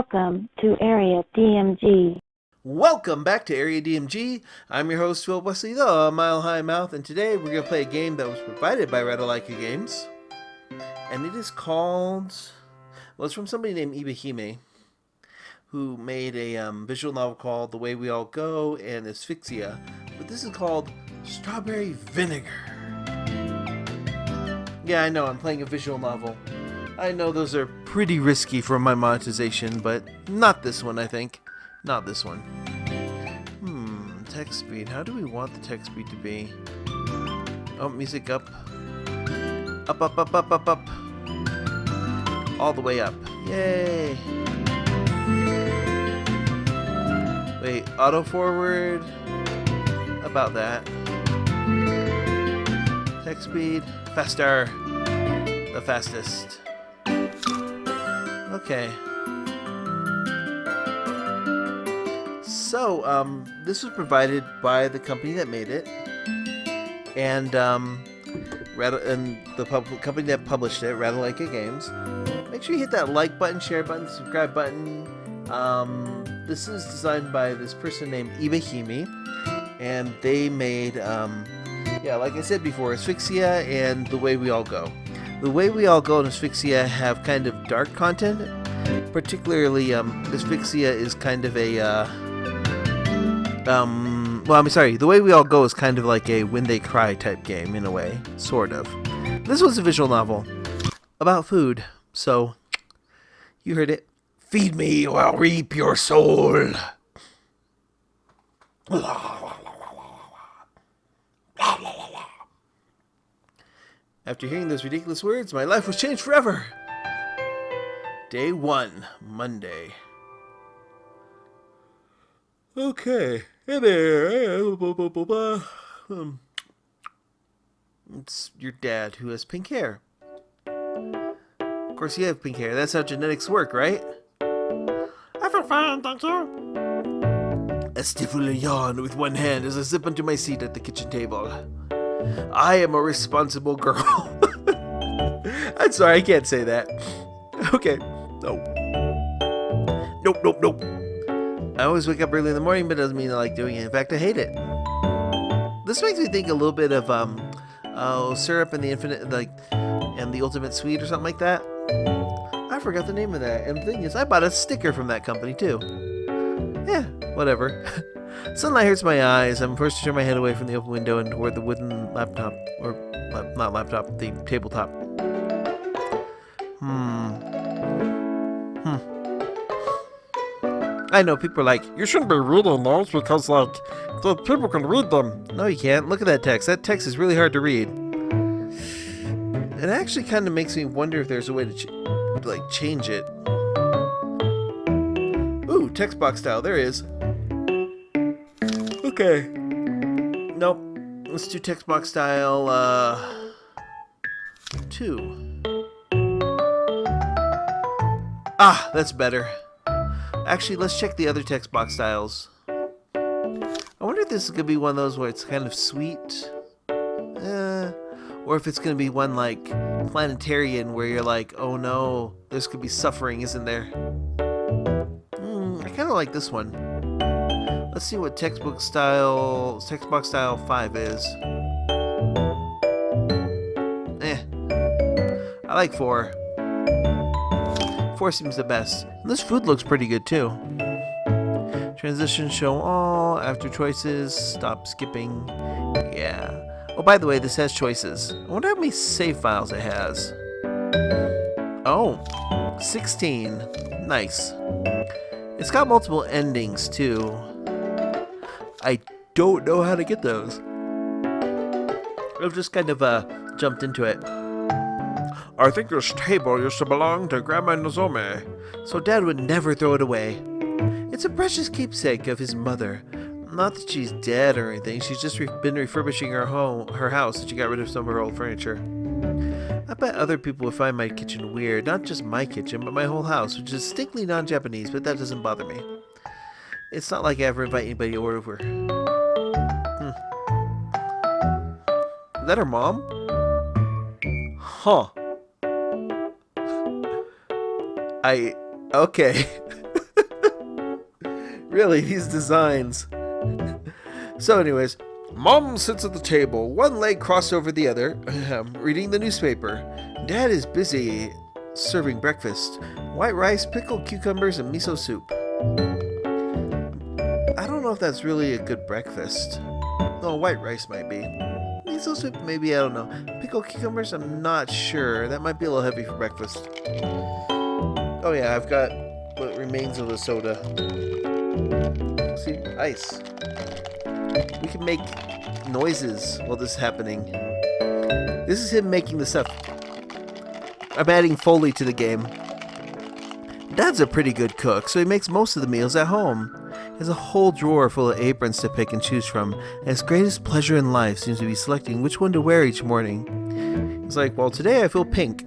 Welcome to Area DMG. Welcome back to Area DMG. I'm your host, Phil Wesley, the Mile High Mouth, and today we're going to play a game that was provided by Radalaika Games. And it is called... Well, it's from somebody named Ibahime, who made a visual novel called The Way We All Go and Asphyxia. But this is called Strawberry Vinegar. Yeah, I know, I'm playing a visual novel. I know those are pretty risky for my monetization, but not this one, I think. Not this one. Text speed. How do we want the text speed to be? Oh, music up. Up, up, up, up, up, up. All the way up. Yay! Wait, auto forward. About that. Text speed. Faster. The fastest. Okay. So, this was provided by the company that made it, and the company that published it, Radalaika Games. Make sure you hit that like button, share button, subscribe button. This is designed by this person named Ibahime, and they made, like I said before, Asphyxia and The Way We All Go. The Way We All Go and Asphyxia have kind of dark content. Particularly, Asphyxia is kind of a, The Way We All Go is kind of like a When They Cry type game, in a way. Sort of. This was a visual novel about food, so you heard it. Feed me or I'll reap your soul. After hearing those ridiculous words, my life was changed forever. Day 1, Monday. Okay. Hey there. It's your dad who has pink hair. Of course you have pink hair. That's how genetics work, right? I feel fine, thank you. I stifle a yawn with one hand as I zip onto my seat at the kitchen table. I am a responsible girl. I'm sorry, I can't say that. Okay. No. Nope. I always wake up early in the morning, but it doesn't mean I like doing it. In fact, I hate it. This makes me think a little bit of Syrup and the Infinite, and the Ultimate Sweet or something like that. I forgot the name of that. And the thing is, I bought a sticker from that company too. Yeah, whatever. Sunlight hurts my eyes. I'm forced to turn my head away from the open window and toward the wooden laptop, or not laptop, the tabletop. I know, people are like, you shouldn't be reading those because, the people can read them. No, you can't. Look at that text. That text is really hard to read. It actually kind of makes me wonder if there's a way to, change it. Ooh, text box style. There is. Okay. Nope. Let's do text box style, 2. Ah, that's better. Actually, let's check the other text box styles. I wonder if this is going to be one of those where it's kind of sweet. Or if it's going to be one like Planetarian where you're like, oh no, there's going to be suffering, isn't there? I kind of like this one. Let's see what text box style 5 is. I like 4. 4 seems the best. And this food looks pretty good too. Transition show all. After choices. Stop skipping. Yeah. Oh, by the way, this has choices. I wonder how many save files it has. Oh, 16. Nice. It's got multiple endings too. I don't know how to get those. I've just kind of jumped into it. I think this table used to belong to Grandma Nozomi, so Dad would never throw it away. It's a precious keepsake of his mother. Not that she's dead or anything, she's just been refurbishing her house, and she got rid of some of her old furniture. I bet other people would find my kitchen weird, not just my kitchen, but my whole house, which is distinctly non-Japanese, but that doesn't bother me. It's not like I ever invite anybody over. Is that her mom? Huh. Okay. Really, these designs. So anyways, Mom sits at the table, one leg crossed over the other, reading the newspaper. Dad is busy serving breakfast. White rice, pickled cucumbers, and miso soup. I don't know if that's really a good breakfast. No, white rice might be. Miso soup, maybe, I don't know. Pickled cucumbers, I'm not sure. That might be a little heavy for breakfast. Oh yeah, I've got what remains of the soda. See, ice. We can make noises while this is happening. This is him making the stuff. I'm adding Foley to the game. Dad's a pretty good cook, so he makes most of the meals at home. He has a whole drawer full of aprons to pick and choose from, and his greatest pleasure in life seems to be selecting which one to wear each morning. He's like, well, today I feel pink.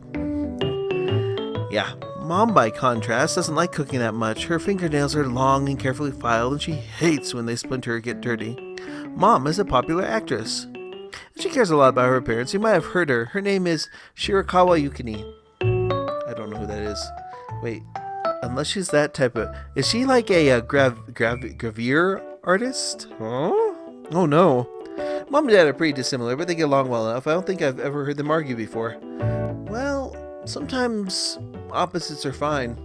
Yeah, Mom, by contrast, doesn't like cooking that much. Her fingernails are long and carefully filed, and she hates when they splinter or get dirty. Mom is a popular actress. She cares a lot about her appearance. You might have heard her. Her name is Shirakawa Yukini. I don't know who that is. Wait, unless she's that type of... Is she like a gravure artist? Huh? Oh no. Mom and Dad are pretty dissimilar, but they get along well enough. I don't think I've ever heard them argue before. Well, sometimes opposites are fine.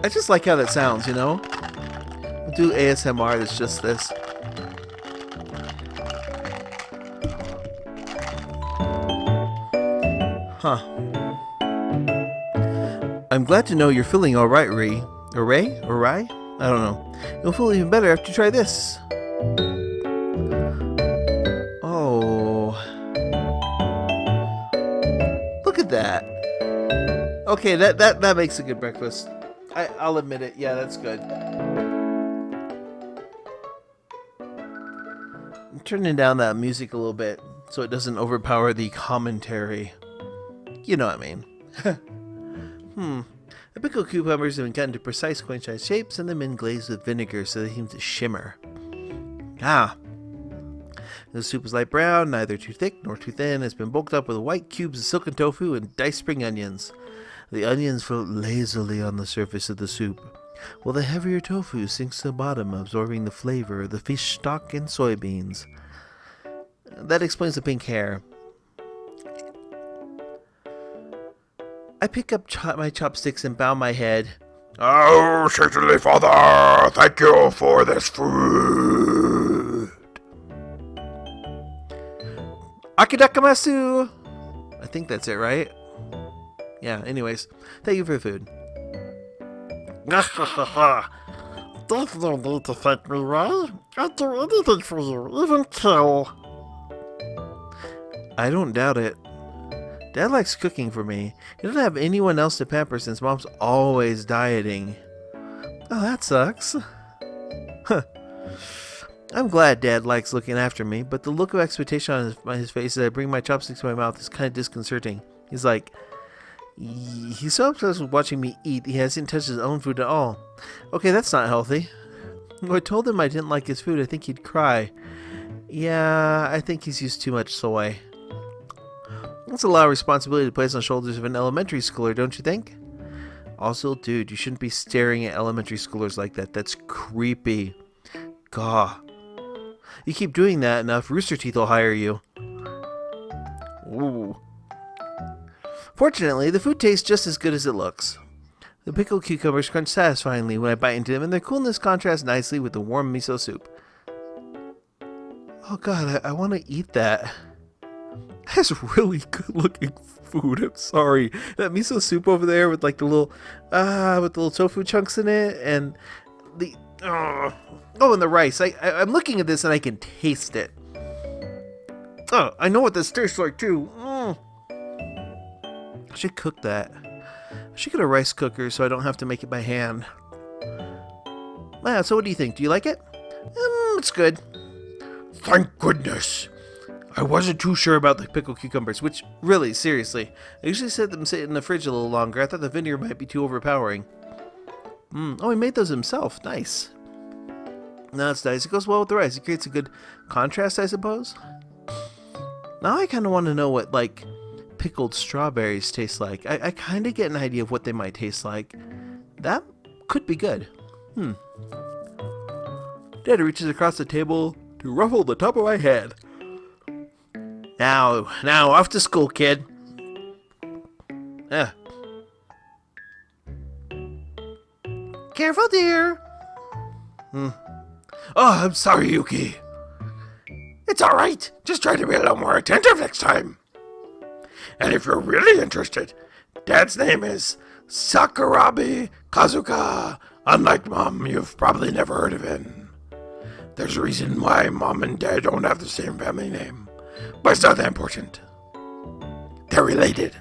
I just like how that sounds, you know? I'll do ASMR that's just this. Huh. I'm glad to know you're feeling alright, Ray. Ray? I don't know. You'll feel even better after you try this. Oh. Look at that. Okay, that makes a good breakfast. I'll admit it. Yeah, that's good. I'm turning down that music a little bit so it doesn't overpower the commentary. You know what I mean. The pickled cucumbers have been cut into precise coin-sized shapes and then glazed with vinegar so they seem to shimmer. Ah. The soup is light brown, neither too thick nor too thin. It's been bulked up with white cubes of silken tofu and diced spring onions. The onions float lazily on the surface of the soup, while the heavier tofu sinks to the bottom, absorbing the flavor of the fish stock and soybeans. That explains the pink hair. I pick up my chopsticks and bow my head. Oh, certainly, Father. Thank you for this food. Akidakamasu! I think that's it, right? Yeah, anyways, thank you for the food. There's no need to thank me, Ray. I'd do anything for you, even kill. I don't doubt it. Dad likes cooking for me. He doesn't have anyone else to pamper since Mom's always dieting. Oh, that sucks. Huh. I'm glad Dad likes looking after me, but the look of expectation on his face as I bring my chopsticks to my mouth is kind of disconcerting. He's like... He's so obsessed with watching me eat, he hasn't touched his own food at all. Okay, that's not healthy. When I told him I didn't like his food, I think he'd cry. Yeah, I think he's used too much soy. That's a lot of responsibility to place on the shoulders of an elementary schooler, don't you think? Also, dude, you shouldn't be staring at elementary schoolers like that. That's creepy. Gah. You keep doing that enough, Rooster Teeth will hire you. Ooh. Fortunately, the food tastes just as good as it looks. The pickled cucumbers crunch satisfyingly when I bite into them, and their coolness contrasts nicely with the warm miso soup. Oh god, I want to eat that. That's really good looking food, I'm sorry. That miso soup over there with like the little tofu chunks in it, and the... oh, and the rice. I'm looking at this and I can taste it. Oh, I know what this tastes like too. I should cook that. I should get a rice cooker so I don't have to make it by hand. So what do you think? Do you like it? It's good. Thank goodness. I wasn't too sure about the pickled cucumbers, which, really, seriously, I usually set them sit in the fridge a little longer. I thought the vinegar might be too overpowering. Oh, he made those himself. Nice. No, it's nice. It goes well with the rice. It creates a good contrast, I suppose. Now I kind of want to know what, like, pickled strawberries taste like. I kind of get an idea of what they might taste like. That could be good. Dad reaches across the table to ruffle the top of my head. Now, off to school, kid. Careful, dear. Oh, I'm sorry, Yuki. It's alright. Just try to be a little more attentive next time. And if you're really interested, Dad's name is Sakurabi Kazuka. Unlike Mom, you've probably never heard of him. There's a reason why Mom and Dad don't have the same family name, but it's not that important. They're related.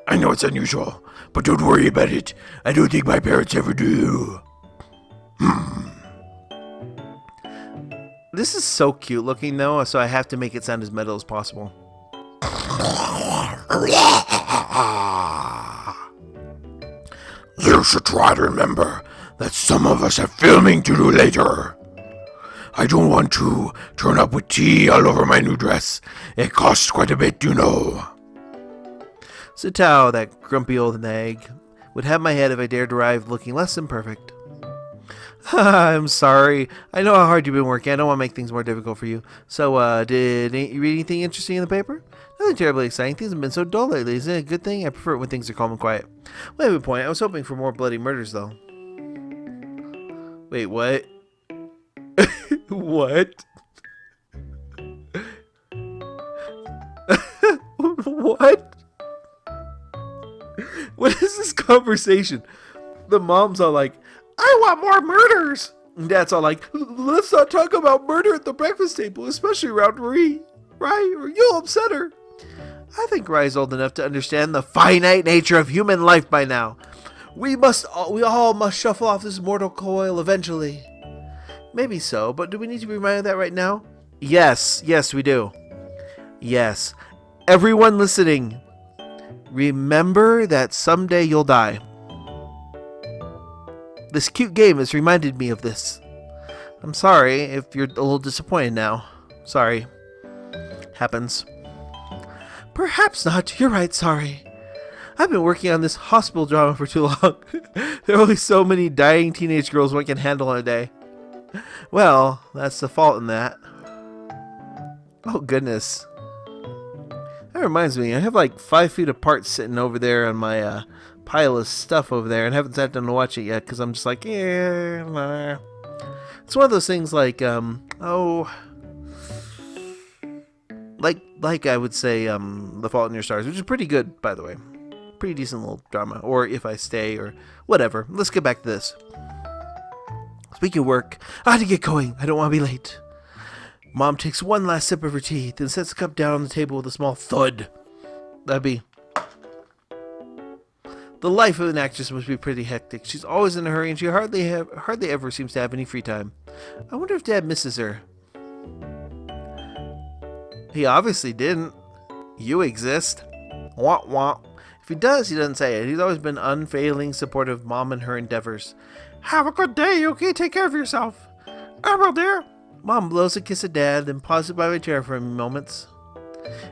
I know it's unusual, but don't worry about it. I don't think my parents ever do. This is so cute looking, though, so I have to make it sound as metal as possible. You should try to remember that some of us have filming to do later. I don't want to turn up with tea all over my new dress. It costs quite a bit, you know. Sitao, that grumpy old nag, would have my head if I dared arrive looking less than perfect. I'm sorry. I know how hard you've been working. I don't want to make things more difficult for you. So, did you read anything interesting in the paper? Nothing terribly exciting. Things have been so dull lately. Isn't it a good thing? I prefer it when things are calm and quiet. Well, I have a point. I was hoping for more bloody murders, though. Wait, what? What? What? What is this conversation? The mom's all like, I want more murders. And Dad's all like, let's not talk about murder at the breakfast table, especially around Marie. Right? Or you'll upset her. I think Rye's old enough to understand the finite nature of human life by now. We all must shuffle off this mortal coil eventually. Maybe so, but do we need to be reminded of that right now? Yes, we do. Yes. Everyone listening, remember that someday you'll die. This cute game has reminded me of this. I'm sorry if you're a little disappointed now. Sorry. Happens. Perhaps not. You're right, sorry. I've been working on this hospital drama for too long. There are only so many dying teenage girls one can handle in a day. Well, that's the fault in that. Oh, goodness. That reminds me, I have like 5 feet apart sitting over there on my pile of stuff over there, and haven't sat down to watch it yet because I'm just like, yeah, nah. It's one of those things like, like I would say, The Fault in Your Stars, which is pretty good, by the way. Pretty decent little drama, or If I Stay, or whatever. Let's get back to this. Speaking of work, I have to get going. I don't want to be late. Mom takes one last sip of her tea, then sets the cup down on the table with a small thud. That'd be... The life of an actress must be pretty hectic. She's always in a hurry, and she hardly ever seems to have any free time. I wonder if Dad misses her. He obviously didn't. You exist. Wah wah. If he does, he doesn't say it. He's always been unfailing supportive of Mom and her endeavors. Have a good day, Yuki. Take care of yourself. I will, dear. Mom blows a kiss at Dad, then pauses by my chair for a few moments.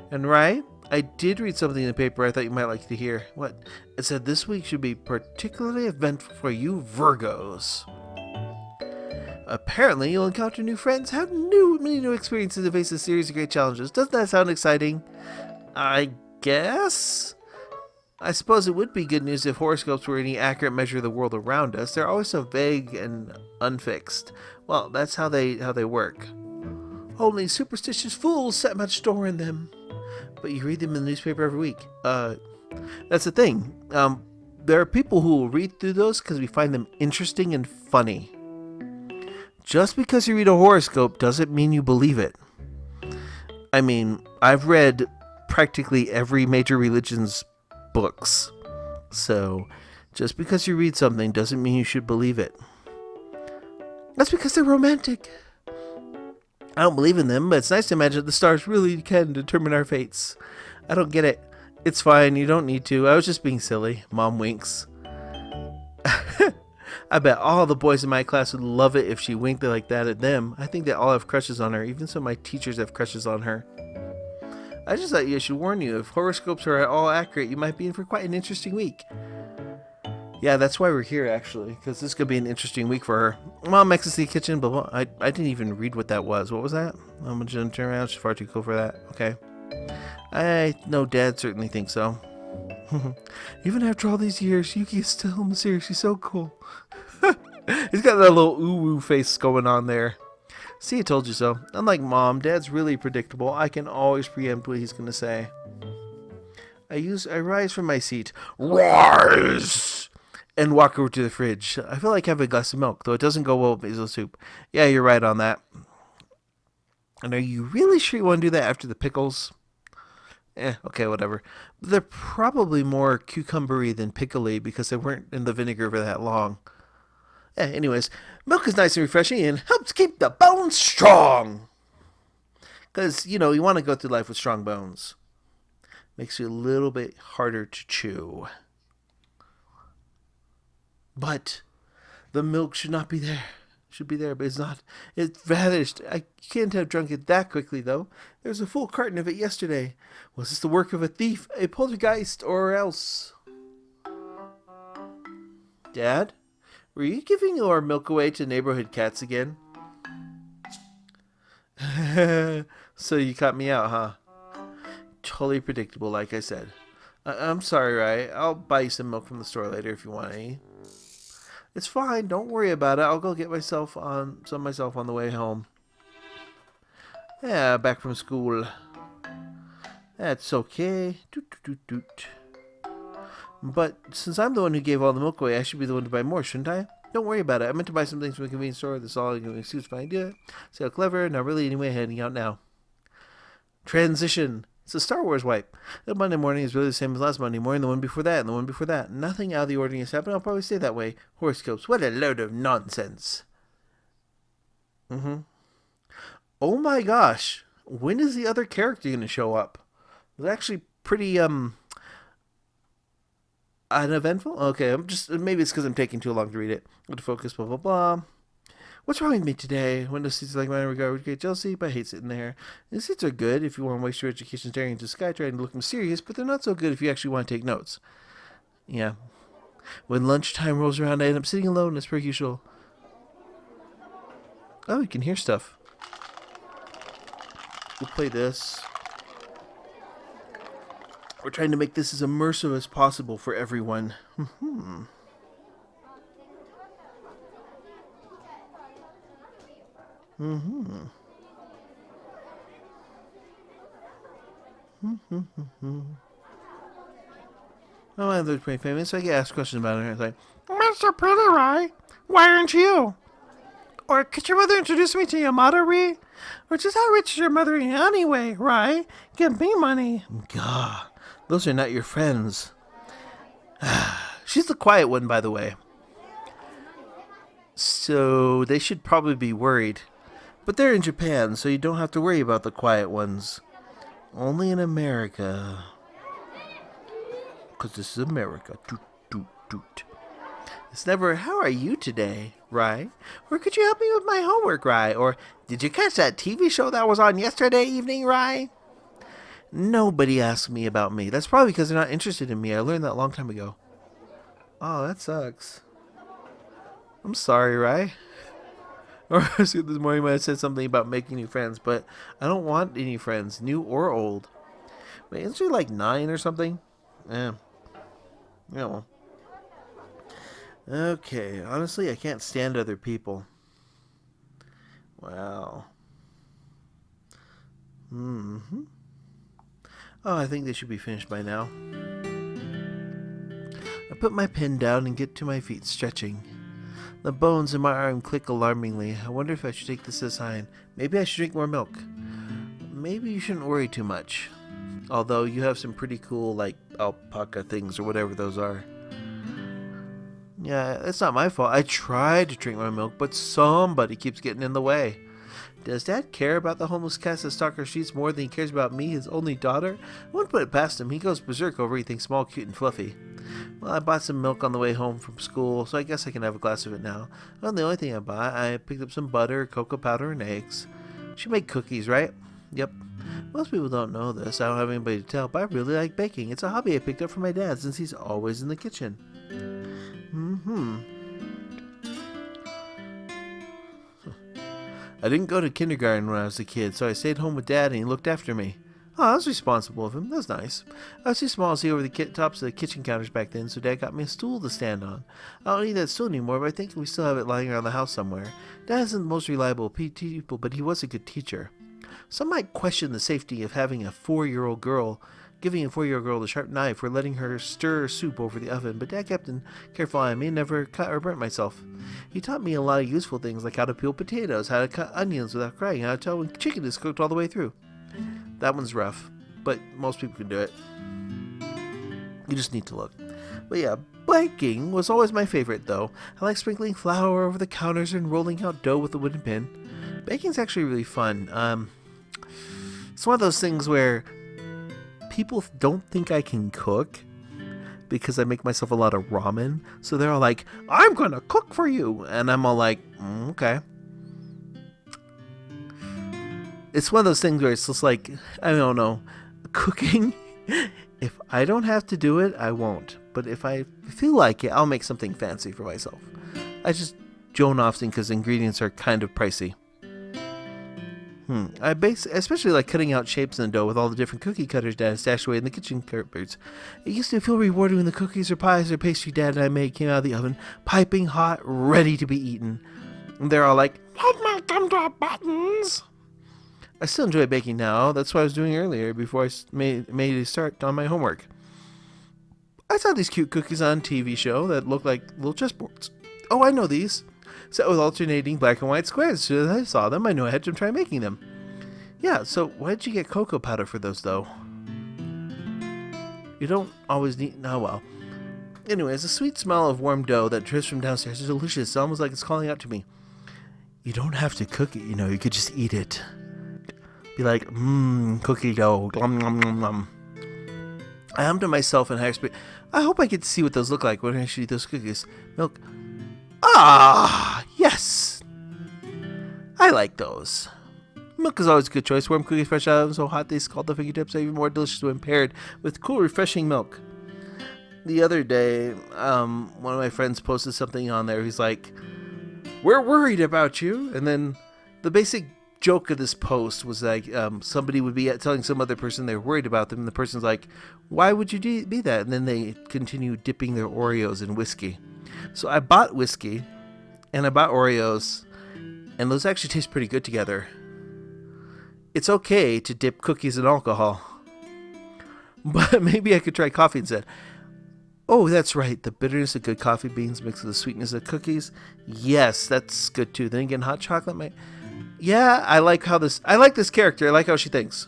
And right, I did read something in the paper I thought you might like to hear. What? It said this week should be particularly eventful for you Virgos. Apparently, you'll encounter new friends, have many new experiences, and face a series of great challenges. Doesn't that sound exciting? I guess? I suppose it would be good news if horoscopes were any accurate measure of the world around us. They're always so vague and unfixed. Well, that's how they work. Only superstitious fools set much store in them. But you read them in the newspaper every week. That's the thing. There are people who will read through those because we find them interesting and funny. Just because you read a horoscope doesn't mean you believe it. I mean, I've read practically every major religion's books. So, just because you read something doesn't mean you should believe it. That's because they're romantic. I don't believe in them, but it's nice to imagine that the stars really can determine our fates. I don't get it. It's fine, you don't need to. I was just being silly. Mom winks. I bet all the boys in my class would love it if she winked like that at them. I think they all have crushes on her. Even some of my teachers have crushes on her. I just thought I should warn you. If horoscopes are at all accurate, you might be in for quite an interesting week. Yeah, that's why we're here, actually, because this could be an interesting week for her. Mom makes us see the kitchen, but I didn't even read what that was. What was that? I'm going to turn around. She's far too cool for that. Okay. I know Dad certainly thinks so. Even after all these years, Yuki is still mysterious. She's so cool. He's got that little ooh-woo face going on there. See, I told you so. Unlike Mom, Dad's really predictable. I can always preempt what he's going to say. I rise from my seat. Rise! And walk over to the fridge. I feel like having a glass of milk, though it doesn't go well with basil soup. Yeah, you're right on that. And are you really sure you want to do that after the pickles? Okay, whatever. They're probably more cucumbery than pickly because they weren't in the vinegar for that long. Anyways, milk is nice and refreshing and helps keep the bones strong. Because, you want to go through life with strong bones. Makes you a little bit harder to chew. But the milk should not be there. Should be there, but it's not. It vanished. I can't have drunk it that quickly, though. There was a full carton of it yesterday. Was this the work of a thief, a poltergeist, or else? Dad, were you giving your milk away to neighborhood cats again? So you caught me out, huh? Totally predictable, like I said. I'm sorry, Rai. I'll buy you some milk from the store later if you want any. It's fine. Don't worry about it. I'll go get some myself on the way home. Yeah, back from school. That's okay. Doot. But since I'm the one who gave all the milk away, I should be the one to buy more, shouldn't I? Don't worry about it. I meant to buy some things from the convenience store. That's all I can excuse if I do it. See how clever. Not really anyway, heading out now. Transition. It's a Star Wars wipe. That Monday morning is really the same as last Monday morning, the one before that, and the one before that. Nothing out of the ordinary has happened. I'll probably stay that way. Horoscopes. What a load of nonsense. Oh my gosh. When is the other character going to show up? It's actually pretty, uneventful? Okay, maybe it's because I'm taking too long to read it. Go to focus, blah, blah, blah. What's wrong with me today? Window seats like mine regard with great jealousy, but I hate sitting there. The seats are good if you want to waste your education staring into the sky trying to look mysterious, but they're not so good if you actually want to take notes. Yeah. When lunchtime rolls around, I end up sitting alone as per usual. Oh, you can hear stuff. We'll play this. We're trying to make this as immersive as possible for everyone. Oh, I look pretty famous, so I get asked questions about it. It's like, Mr. Pretty Rai, why aren't you? Or could your mother introduce me to your mother, Ree? Or just how rich is your mother anyway, Rai? Give me money. God, those are not your friends. She's the quiet one, by the way. So they should probably be worried. But they're in Japan, so you don't have to worry about the quiet ones. Only in America. Because this is America. Doot, doot, doot. It's never, how are you today, Rai? Or could you help me with my homework, Rai? Or did you catch that TV show that was on yesterday evening, Rai? Nobody asks me about me. That's probably because they're not interested in me. I learned that a long time ago. Oh, that sucks. I'm sorry, Rai. Or this morning when I said something about making new friends, but I don't want any friends, new or old. Wait, isn't she like 9 or something? Yeah. Well. Okay, honestly, I can't stand other people. Wow. Oh, I think they should be finished by now. I put my pen down and get to my feet, stretching. The bones in my arm click alarmingly. I wonder if I should take this as a sign. Maybe I should drink more milk. Maybe you shouldn't worry too much. Although you have some pretty cool, like, alpaca things or whatever those are. Yeah, it's not my fault. I tried to drink my milk, but somebody keeps getting in the way. Does Dad care about the homeless cats that stalk our streets more than he cares about me, his only daughter? I wouldn't put it past him. He goes berserk over anything small, cute, and fluffy. Well, I bought some milk on the way home from school, so I guess I can have a glass of it now. Well, the only thing I bought, I picked up some butter, cocoa powder, and eggs. She made cookies, right? Yep. Well, Most people don't know this. I don't have anybody to tell, but I really like baking. It's a hobby I picked up from my dad since he's always in the kitchen. I didn't go to kindergarten when I was a kid, so I stayed home with Dad and he looked after me. Oh, that was responsible of him. That's nice. I was too small to see over the tops of the kitchen counters back then, so Dad got me a stool to stand on. I don't need that stool anymore, but I think we still have it lying around the house somewhere. Dad isn't the most reliable people, but he was a good teacher. Some might question the safety of having a 4-year-old girl, giving a 4-year-old girl a sharp knife or letting her stir soup over the oven, but Dad kept an careful eye on me and never cut or burnt myself. He taught me a lot of useful things like how to peel potatoes, how to cut onions without crying, how to tell when chicken is cooked all the way through. That one's rough, but most people can do it. You just need to look. But yeah, baking was always my favorite though. I like sprinkling flour over the counters and rolling out dough with a wooden pin. Baking's actually really fun. It's one of those things where people don't think I can cook because I make myself a lot of ramen. So they're all like, I'm going to cook for you. And I'm all like, okay. It's one of those things where it's just like, I don't know, cooking, if I don't have to do it, I won't. But if I feel like it, I'll make something fancy for myself. I just don't often because ingredients are kind of pricey. I especially like cutting out shapes in the dough with all the different cookie cutters Dad stashed away in the kitchen cupboards. It used to feel rewarding when the cookies or pies or pastry Dad and I made came out of the oven, piping hot, ready to be eaten. And they're all like, Let my gumdrop buttons. I still enjoy baking now. That's what I was doing earlier before I made a start on my homework. I saw these cute cookies on a TV show that looked like little chessboards. Oh, I know these. Set with alternating black and white squares. As soon as I saw them, I knew I had to try making them. Yeah, so why did you get cocoa powder for those, though? You don't always need... Oh, well. Anyways, the sweet smell of warm dough that drifts from downstairs is delicious. It's almost like it's calling out to me. You don't have to cook it, you could just eat it. Be like, cookie dough. Glum, glum, glum, glum. I hummed to myself in higher speed. I hope I get to see what those look like when I actually eat those cookies. Milk. Ah, yes. I like those. Milk is always a good choice. Warm cookies fresh out of the oven, so hot they scald the fingertips, are even more delicious when paired with cool, refreshing milk. The other day, one of my friends posted something on there. He's like, we're worried about you. And then the basic joke of this post was like, somebody would be telling some other person they're worried about them. And the person's like, why would you be that? And then they continue dipping their Oreos in whiskey. So I bought whiskey and I bought Oreos, and those actually taste pretty good together. It's okay to dip cookies in alcohol, but maybe I could try coffee instead. Oh, that's right. The bitterness of good coffee beans mixed with the sweetness of cookies. Yes, that's good too. Then again, hot chocolate might... Yeah, I like this character. I like how she thinks.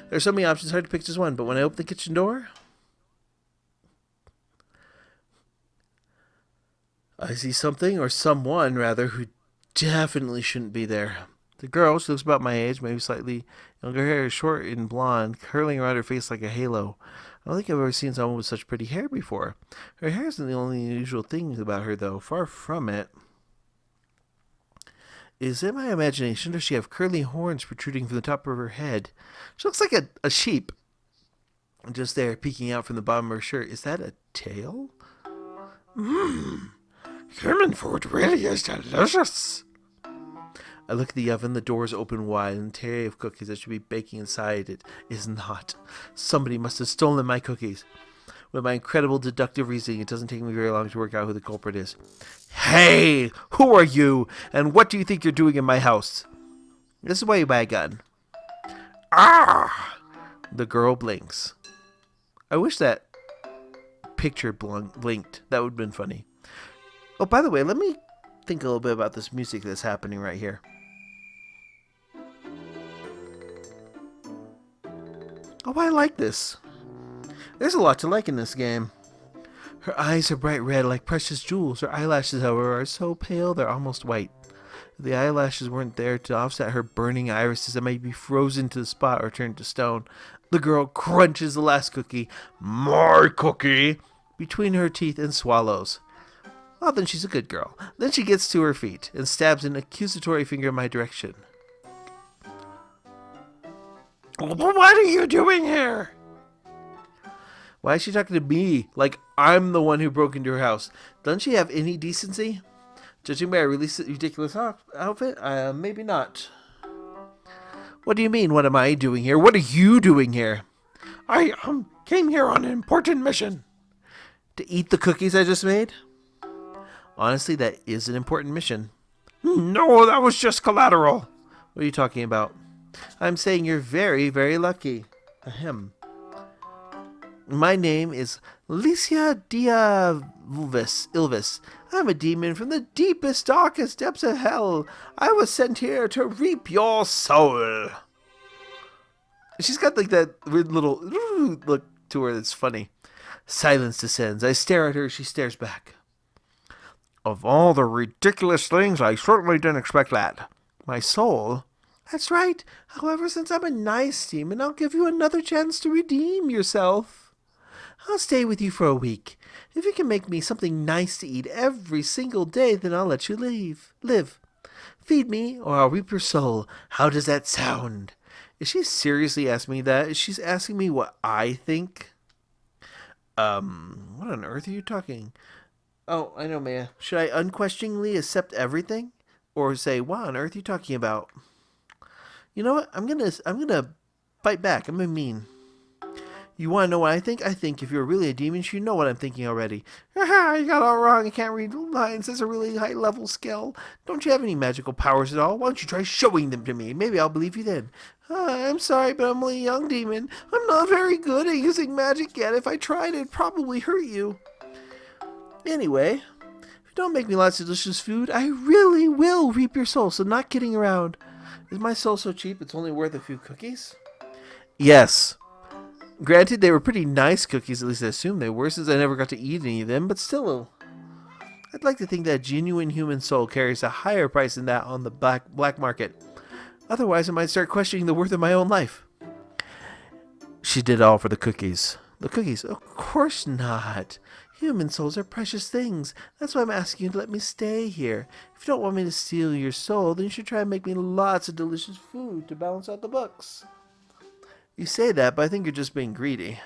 There's so many options, hard to pick just one, but when I open the kitchen door, I see something, or someone rather, who definitely shouldn't be there. The girl, she looks about my age, maybe slightly younger, hair is short and blonde, curling around her face like a halo. I don't think I've ever seen someone with such pretty hair before. Her hair isn't the only unusual thing about her, though. Far from it. Is it my imagination, or does she have curly horns protruding from the top of her head? She looks like a sheep. Just there, peeking out from the bottom of her shirt. Is that a tail? Human food really is delicious. I look at the oven, the doors open wide, and a tray of cookies that should be baking inside it is not. Somebody must have stolen my cookies. With my incredible deductive reasoning, it doesn't take me very long to work out who the culprit is. Hey! Who are you? And what do you think you're doing in my house? This is why you buy a gun. Ah! The girl blinks. I wish that picture blinked. That would have been funny. Oh, by the way, let me think a little bit about this music that's happening right here. Oh, I like this. There's a lot to like in this game. Her eyes are bright red like precious jewels. Her eyelashes, however, are so pale they're almost white. If the eyelashes weren't there to offset her burning irises that might be frozen to the spot or turned to stone. The girl crunches the last cookie, my cookie, between her teeth and swallows. Well, then she's a good girl. Then she gets to her feet and stabs an accusatory finger in my direction. What are you doing here? Why is she talking to me like I'm the one who broke into her house? Doesn't she have any decency? Judging by a really ridiculous outfit? Maybe not. What do you mean, what am I doing here? What are you doing here? I came here on an important mission. To eat the cookies I just made? Honestly, that is an important mission. No, that was just collateral. What are you talking about? I'm saying you're very, very lucky. Ahem. My name is Licia Ilvis. I'm a demon from the deepest, darkest depths of hell. I was sent here to reap your soul. She's got like that weird little look to her that's funny. Silence descends. I stare at her. She stares back. Of all the ridiculous things, I certainly didn't expect that. My soul? That's right. However, since I'm a nice demon, I'll give you another chance to redeem yourself. I'll stay with you for a week. If you can make me something nice to eat every single day, then I'll let you live. Feed me, or I'll reap your soul. How does that sound? Is she seriously asking me that? Is she asking me what I think? What on earth are you talking? Oh, I know, Maya. Should I unquestioningly accept everything? Or say, what on earth are you talking about? You know what? I'm gonna bite back. I'm gonna be mean. You want to know what I think? I think if you're really a demon, you know what I'm thinking already. Haha, you got it all wrong. I can't read lines. It's a really high-level skill. Don't you have any magical powers at all? Why don't you try showing them to me? Maybe I'll believe you then. I'm sorry, but I'm only a young demon. I'm not very good at using magic yet. If I tried, it'd probably hurt you. Anyway, if you don't make me lots of delicious food, I really will reap your soul, so not kidding around. Is my soul so cheap it's only worth a few cookies? Yes. Granted, they were pretty nice cookies, at least I assume they were, since I never got to eat any of them, but still, I'd like to think that a genuine human soul carries a higher price than that on the black market. Otherwise, I might start questioning the worth of my own life. She did all for the cookies. The cookies? Of course not. Human souls are precious things. That's why I'm asking you to let me stay here. If you don't want me to steal your soul, then you should try and make me lots of delicious food to balance out the books. You say that, but I think you're just being greedy.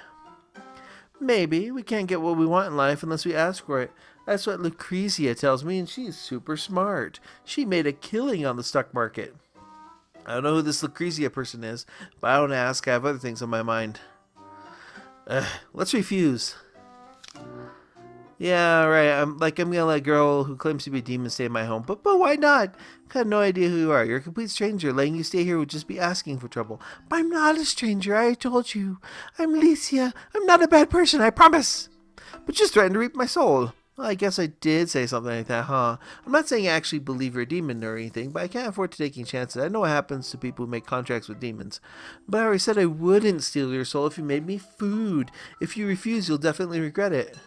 Maybe. We can't get what we want in life unless we ask for it. That's what Lucrezia tells me, and she's super smart. She made a killing on the stock market. I don't know who this Lucrezia person is, but I don't ask. I have other things on my mind. Let's refuse. Yeah, right. I'm gonna let a girl who claims to be a demon stay in my home. But why not? I have no idea who you are. You're a complete stranger. Letting you stay here would just be asking for trouble. But I'm not a stranger. I told you. I'm Licia. I'm not a bad person, I promise. But just threatened to reap my soul. Well, I guess I did say something like that, huh? I'm not saying I actually believe you're a demon or anything, but I can't afford to taking chances. I know what happens to people who make contracts with demons. But I already said I wouldn't steal your soul if you made me food. If you refuse, you'll definitely regret it.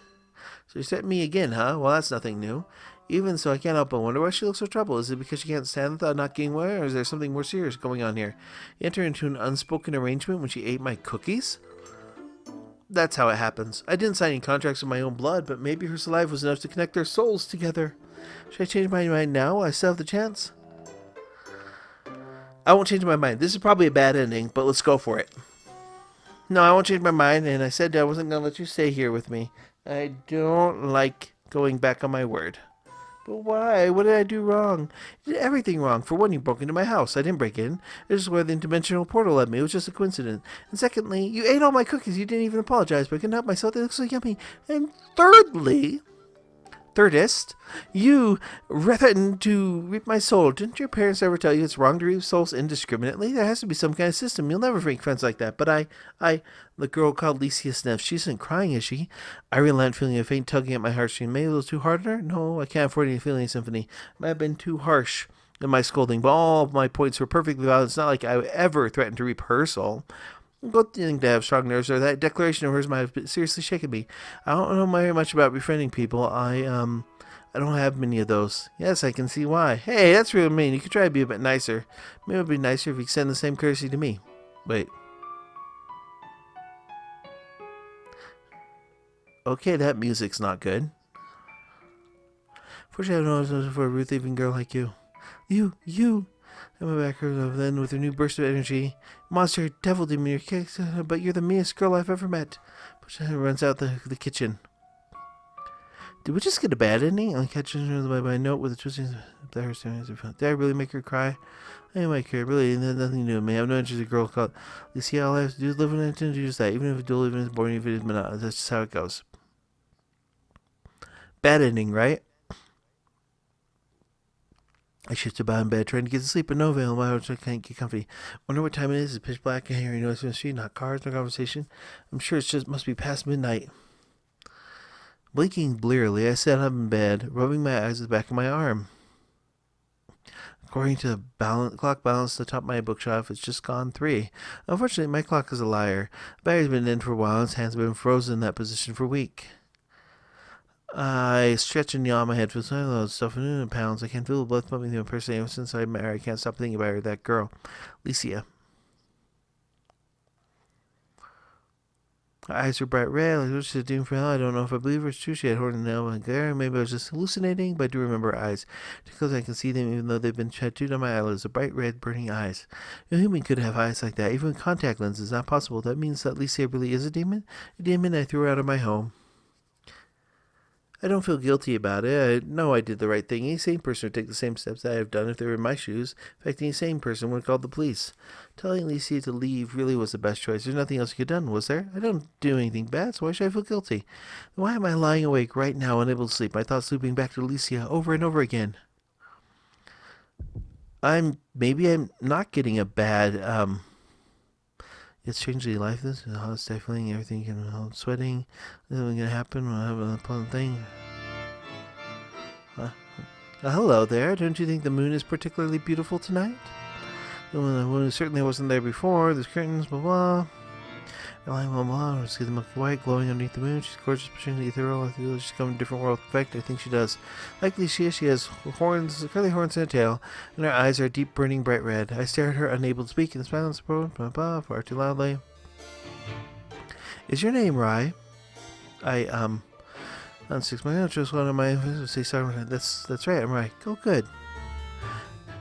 So you sent me again, huh? Well, that's nothing new. Even so, I can't help but wonder why she looks so troubled. Is it because she can't stand the thought of not getting away, or is there something more serious going on here? You enter into an unspoken arrangement when she ate my cookies? That's how it happens. I didn't sign any contracts with my own blood, but maybe her saliva was enough to connect their souls together. Should I change my mind now while I still have the chance? I won't change my mind. This is probably a bad ending, but let's go for it. No, I won't change my mind, and I said I wasn't going to let you stay here with me. I don't like going back on my word. But why? What did I do wrong? You did everything wrong. For one, you broke into my house. I didn't break in. It's just where the interdimensional portal led me. It was just a coincidence. And secondly, you ate all my cookies. You didn't even apologize, but I couldn't help myself. They look so yummy. And thirdest, you threatened to reap my soul. Didn't your parents ever tell you it's wrong to reap souls indiscriminately? There has to be some kind of system. You'll never make friends like that. But the girl called Licia sniffs. She isn't crying, is she? I relent, feeling a faint tugging at my heartstring. Maybe a little too hard on her? No, I can't afford any feeling symphony. I might have been too harsh in my scolding, but all of my points were perfectly valid. It's not like I ever threatened to reap her soul. Good thing to have strong nerves, or that declaration of hers might have seriously shaken me. I don't know very much about befriending people. I don't have many of those. Yes, I can see why. Hey, that's real mean. You could try to be a bit nicer. Maybe it would be nicer if you extend the same courtesy to me. Wait. Okay, that music's not good. Fortunately, I don't know for a Ruth-even girl like you. You. And my back hurt. Then, with a new burst of energy, monster, devil demon, you're kicked, but you're the meanest girl I've ever met. She runs out the kitchen. Did we just get a bad ending? I'll catch her by note with a twisting. Did I really make her cry? I might care. Really, nothing new to me. I have no interest in a girl called Lucia. All I have to do is live in it and do just that. Even if dual living is boring, if it is monotonous, that's just how it goes. Bad ending, right? I shifted about in bed, trying to get to sleep, but no avail. My heart can't get comfy. Wonder what time it is. It's pitch black. I hear any noise from the street, not cars, no conversation. I'm sure it's just must be past midnight. Blinking blearily, I sat up in bed, rubbing my eyes with the back of my arm. According to the clock balance at the top of my bookshelf, it's just gone 3. Unfortunately, my clock is a liar. The battery's been in for a while, and its hands have been frozen in that position for a week. I stretch and yawn my head for some of stuff in pounds. I can feel the blood pumping through my person ever since I met her. I can't stop thinking about her, that girl, Licia. Her eyes were bright red, like what she's doing for hell. I don't know if I believe her. It's true. She had horns and nails and glare. Maybe I was just hallucinating, but I do remember her eyes. Because I can see them even though they've been tattooed on my eyelids. The bright red, burning eyes. No human could have eyes like that. Even with contact lenses, not possible. That means that Licia really is a demon? A demon I threw out of my home. I don't feel guilty about it. I know I did the right thing. Any sane person would take the same steps that I have done if they were in my shoes. In fact, any sane person would have called the police. Telling Licia to leave really was the best choice. There's nothing else you could have done, was there? I don't do anything bad, so why should I feel guilty? Why am I lying awake right now, unable to sleep? My thoughts looping back to Licia over and over again. Maybe I'm not getting a bad, It's strangely lifeless, it's stifling, everything can sweating, nothing gonna happen, we'll have a pleasant thing. Hello there, don't you think the moon is particularly beautiful tonight? The moon certainly wasn't there before, there's curtains, blah blah. Blah blah, see the milky white glowing underneath the moon, she's gorgeous, extremely ethereal, I feel she's come from a different world. In fact, I think she does. Like Licia, she has horns, curly horns and a tail, and her eyes are deep burning bright red. I stare at her, unable to speak, and the silence far too loudly. Is your name Rai? On 6 months, just one of my say sorry. That's right, I'm Rai. Oh, good.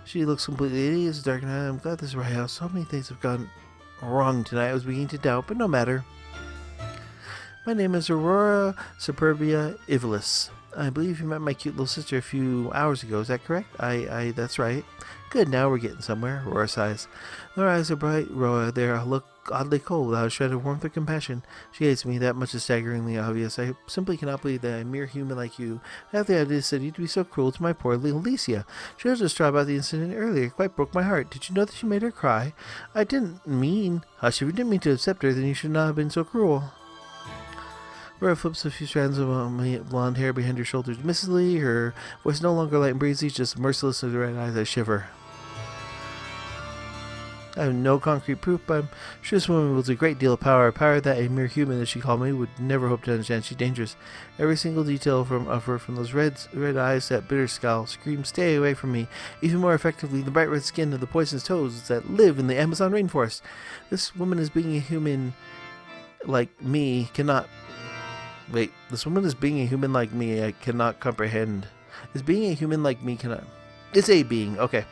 She looks completely hideous, dark and I'm glad this is Rai house. So many things have gone wrong tonight. I was beginning to doubt, but no matter. My name is Aurora Superbia Ivalis. I believe you met my cute little sister a few hours ago. Is that correct? That's right. Good, now we're getting somewhere. Aurora sighs. Her eyes are bright, Aurora. They look oddly cold, without a shred of warmth or compassion. She hates me. That much is staggeringly obvious. I simply cannot believe that a mere human like you have the idea to be so cruel to my poor little Licia. She was distraught about the incident earlier. It quite broke my heart. Did you know that she made her cry? I didn't mean... Hush, if you didn't mean to accept her, then you should not have been so cruel. Aurora flips a few strands of blonde hair behind her shoulders. Mrs. Lee, her voice no longer light and breezy, just merciless with her red eyes. I shiver. I have no concrete proof, but I'm sure this woman wields a great deal of power that a mere human, as she called me, would never hope to understand. She's dangerous. Every single detail of her, from those red eyes to that bitter scowl, screams, stay away from me. Even more effectively, the bright red skin of the poisonous toads that live in the Amazon rainforest. This woman is being a human like me cannot... Wait, this woman is being a human like me, I cannot comprehend. Is being a human like me cannot... It's a being, okay.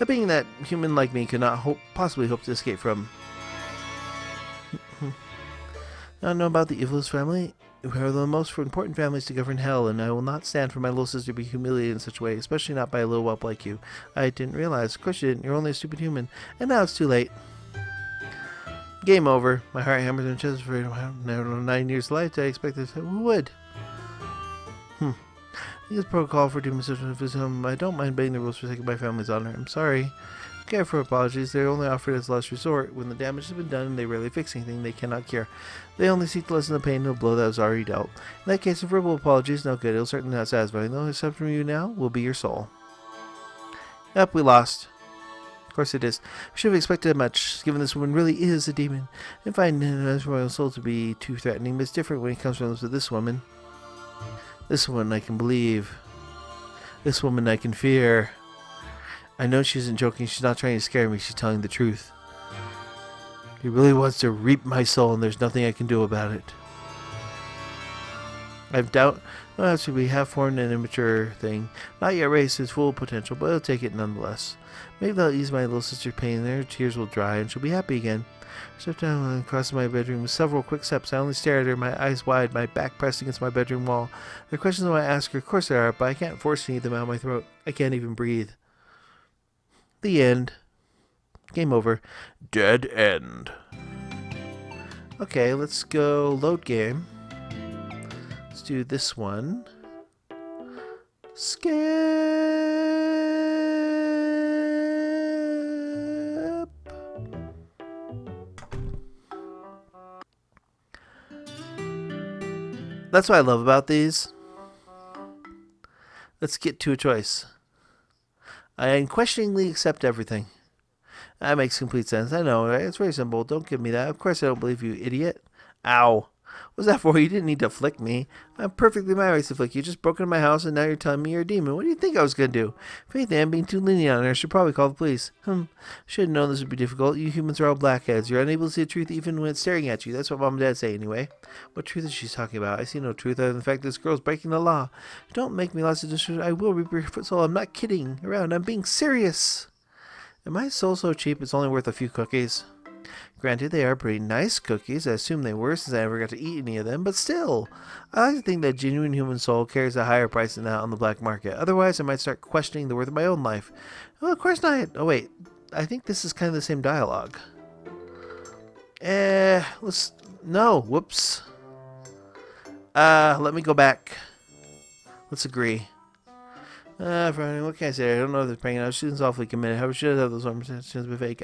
A being that human like me cannot possibly hope to escape from. I know about the Ivalis family, who are the most important families to govern hell, and I will not stand for my little sister to be humiliated in such a way, especially not by a little whelp like you. I didn't realize. Of course you didn't. You're only a stupid human. And now it's too late. Game over. My heart hammers in my chest for 9 years to life. I expected who would. This protocol for doing mischief. I don't mind bending the rules for the sake of my family's honor. I'm sorry. Care for apologies. They're only offered as last resort. When the damage has been done and they rarely fix anything they cannot cure. They only seek to lessen the pain of a blow that was already dealt. In that case, a verbal apology is no good. It'll certainly not satisfy. The only step from you now will be your soul. Yep, we lost. Of course it is. I should have expected much, given this woman really is a demon. If I didn't my own soul to be too threatening, but it's different when it comes from this woman. This one I can believe. This woman I can fear. I know she isn't joking. She's not trying to scare me. She's telling the truth. He really wants to reap my soul, and there's nothing I can do about it. I've doubt well, that should be half-formed and immature thing. Not yet raised to its full potential, but I'll take it nonetheless. Maybe that'll ease my little sister's pain and her tears will dry and she'll be happy again. I stepped down and across my bedroom with several quick steps. I only stared at her, my eyes wide, my back pressed against my bedroom wall. There are questions I want to ask her. Of course there are, but I can't force any of them out of my throat. I can't even breathe. The end. Game over. Dead end. Okay, let's go load game. Let's do this one. Skip. That's what I love about these. Let's get to a choice. I unquestioningly accept everything. That makes complete sense. I know, right? It's very simple. Don't give me that. Of course I don't believe you, idiot. Ow. What was that for? You didn't need to flick me. I'm perfectly my right to flick you. Just broke into my house and now you're telling me you're a demon. What do you think I was going to do? If anything, I'm being too lenient on her. I should probably call the police. Should have known this would be difficult. You humans are all blackheads. You're unable to see the truth even when it's staring at you. That's what Mom and Dad say anyway. What truth is she talking about? I see no truth other than the fact that this girl's breaking the law. Don't make me lots of disrespect. I will reap your soul. I'm not kidding around. I'm being serious. Am I soul so cheap it's only worth a few cookies? Granted, they are pretty nice cookies. I assume they were since I never got to eat any of them, but still. I like to think that genuine human soul carries a higher price than that on the black market. Otherwise, I might start questioning the worth of my own life. Well, of course not. Oh, wait. I think this is kind of the same dialogue. Let's... No. Whoops. Let me go back. Let's agree. Friday, what can I say? I don't know if they're praying. I was shooting awfully committed. How should I have those arms be fake?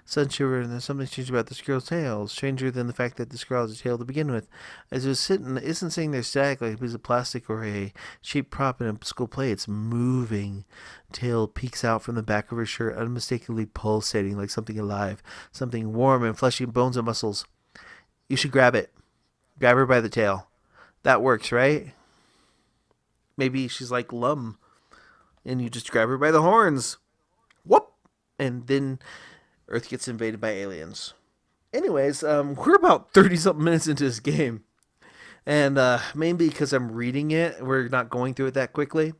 Sun shivered, and there's something strange about this girl's tail. Stranger than the fact that this girl has a tail to begin with. As it was sitting, it isn't sitting there static like a piece of plastic or a cheap prop in a school play. It's moving. Tail peeks out from the back of her shirt, unmistakably pulsating like something alive. Something warm and fleshy, bones and muscles. You should grab it. Grab her by the tail. That works, right? Maybe she's like Lum, and you just grab her by the horns. Whoop! And then Earth gets invaded by aliens. Anyways, we're about 30-something minutes into this game. And mainly because I'm reading it, we're not going through it that quickly.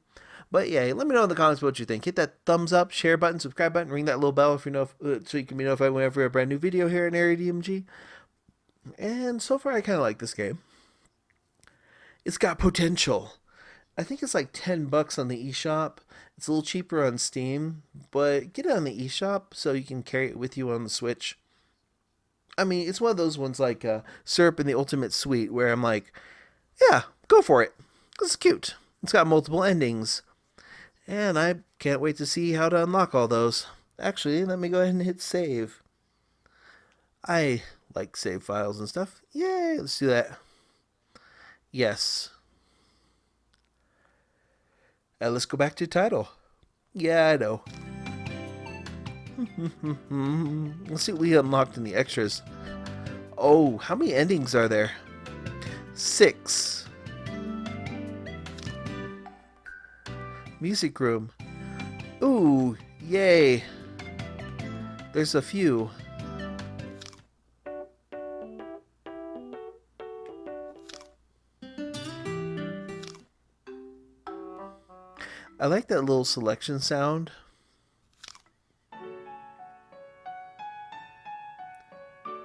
But yeah, let me know in the comments what you think. Hit that thumbs up, share button, subscribe button, ring that little bell if you know, so you can be notified whenever a brand new video here in Area DMG. And so far, I kind of like this game. It's got potential. I think it's like $10 on the eShop. It's a little cheaper on Steam, but get it on the eShop so you can carry it with you on the Switch. I mean, it's one of those ones like Syrup and the Ultimate Sweet where I'm like, yeah, go for it. This is cute. It's got multiple endings. And I can't wait to see how to unlock all those. Actually, let me go ahead and hit save. I like save files and stuff. Yay, let's do that. Yes. Let's go back to title. Yeah, I know. Let's see what we unlocked in the extras. Oh, how many endings are there? 6. Music room. Ooh, yay. There's a few. I like that little selection sound.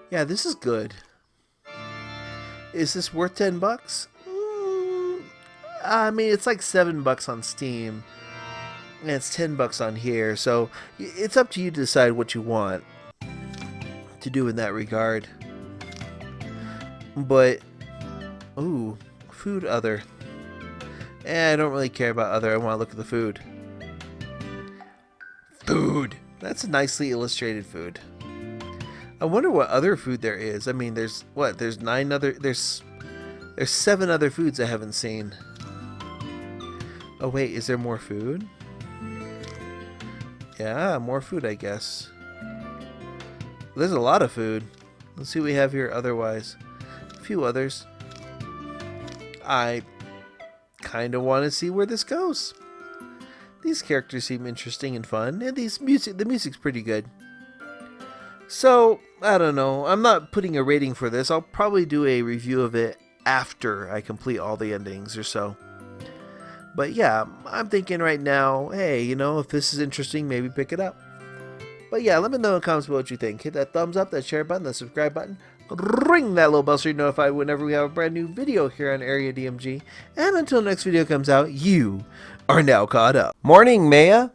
Yeah, this is good. Is this worth $10? I mean, it's like $7 on Steam. And it's $10 on here. So it's up to you to decide what you want to do in that regard. But, ooh, food other. I don't really care about other. I want to look at the food. Food. That's a nicely illustrated food. I wonder what other food there is. I mean, there's what? There's 9 other. There's 7 other foods I haven't seen. Oh wait, is there more food? Yeah, more food, I guess. There's a lot of food. Let's see what we have here otherwise. A few others. I kind of want to see where this goes. These characters seem interesting and fun, and the music's pretty good. So, I don't know. I'm not putting a rating for this. I'll probably do a review of it after I complete all the endings or so. But yeah, I'm thinking right now, hey, you know, if this is interesting, maybe pick it up. But yeah, let me know in the comments below what you think. Hit that thumbs up, that share button, that subscribe button. Ring that little bell so you're notified whenever we have a brand new video here on Area DMG. And until the next video comes out, you are now caught up. Morning, Maya.